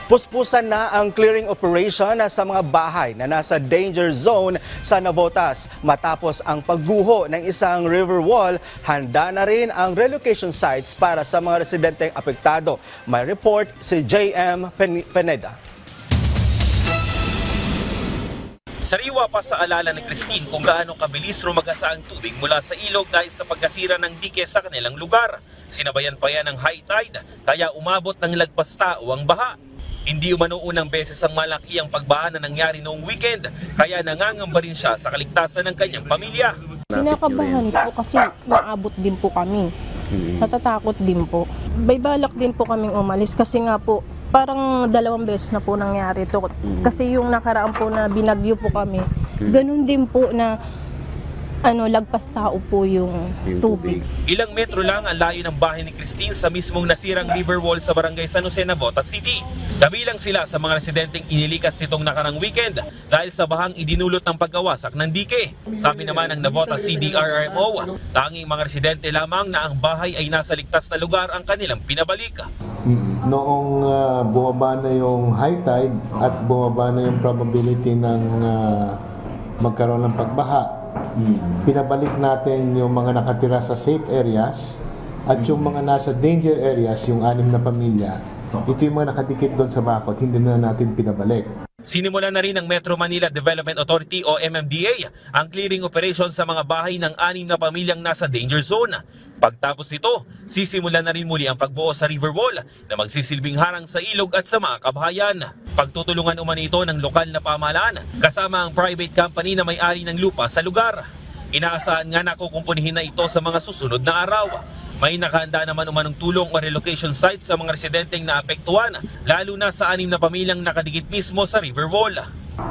Puspusan na ang clearing operation sa mga bahay na nasa danger zone sa Navotas. Matapos ang pagguho ng isang river wall, handa na rin ang relocation sites para sa mga residenteng apektado. May report si JM Peneda. Sariwa pa sa alala ni Christine kung gaano kabilis rumagasa ang tubig mula sa ilog dahil sa pagkasira ng dike sa kanilang lugar. Sinabayan pa yan ng high tide, kaya umabot ng lagpas tao ang baha. Hindi umano unang beses ang malaki ang pagbaha na nangyari noong weekend, kaya nangangamba rin siya sa kaligtasan ng kanyang pamilya. Kinakabahan po kasi naabot din po kami. Natatakot din po. May balak din po kaming umalis kasi nga po parang 2 beses na po nangyari to. Kasi yung nakaraan po na binagyo po kami, ganun din po na lagpas tao po yung tubig. Ilang metro lang ang layo ng bahay ni Christine sa mismong nasirang river wall sa barangay San Jose, Navotas City. Kabilang sila sa mga residenteng inilikas nitong nakarang weekend dahil sa bahang idinulot ng pagkawasak ng dike. Sabi naman ng Navotas CDRRMO, tanging mga residente lamang na ang bahay ay nasa ligtas na lugar ang kanilang pinabalik. Noong bumaba na yung high tide at bumaba na yung probability ng magkaroon ng pagbaha, pinabalik natin yung mga nakatira sa safe areas at yung mga nasa danger areas, yung 6 na pamilya, ito yung mga nakadikit doon sa bakod, hindi na natin pinabalik. Sinimula na rin ng Metro Manila Development Authority o MMDA ang clearing operation sa mga bahay ng 6 na pamilyang nasa danger zone. Pagtapos nito, sisimulan na rin muli ang pagbuo sa river wall na magsisilbing harang sa ilog at sa mga kabahayan. Pagtutulungan umano ito ng lokal na pamahalaan kasama ang private company na may-ari ng lupa sa lugar. Inaasahan nga na kukumpunihin na ito sa mga susunod na araw. May nakahanda naman umanong tulong o relocation site sa mga residenteng naapektuhan, lalo na sa 6 na pamilyang nakadikit mismo sa river wall.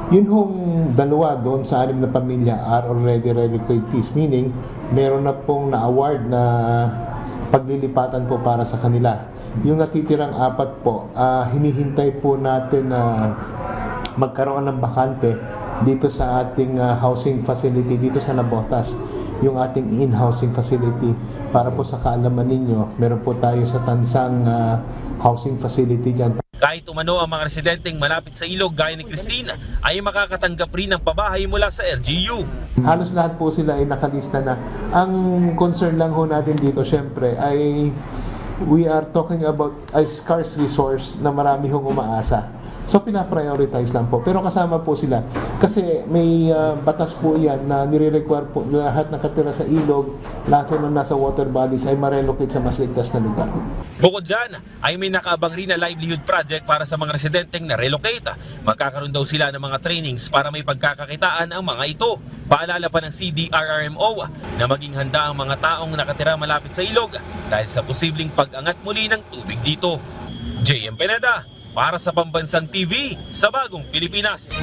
Yun hong 2 doon sa 6 na pamilya are already relocatees, meaning meron na pong na-award na paglilipatan po para sa kanila. Yung natitirang 4 po, hinihintay po natin na magkaroon ng bakante dito sa ating housing facility dito sa Navotas, yung ating in-housing facility. Para po sa kaalaman ninyo, meron po tayo sa Tansang housing facility dyan. Kahit umano ang mga residenteng malapit sa ilog gaya ni Christine ay makakatanggap rin ng pabahay mula sa LGU. Halos lahat po sila ay nakalista na. Ang concern lang ho natin dito syempre ay we are talking about a scarce resource na marami hong umaasa. So pinaprioritize lang po. Pero kasama po sila kasi may batas po yan na nire-require po na lahat nakatira sa ilog, lahat po na nasa water bodies ay ma-relocate sa mas ligtas na lugar. Bukod dyan, ay may nakaabang rin na livelihood project para sa mga residenteng na relocate. Magkakaroon daw sila ng mga trainings para may pagkakakitaan ang mga ito. Paalala pa ng CDRRMO na maging handa ang mga taong nakatira malapit sa ilog dahil sa posibleng pag-angat muli ng tubig dito. JM Peneda, para sa Pambansang TV sa Bagong Pilipinas.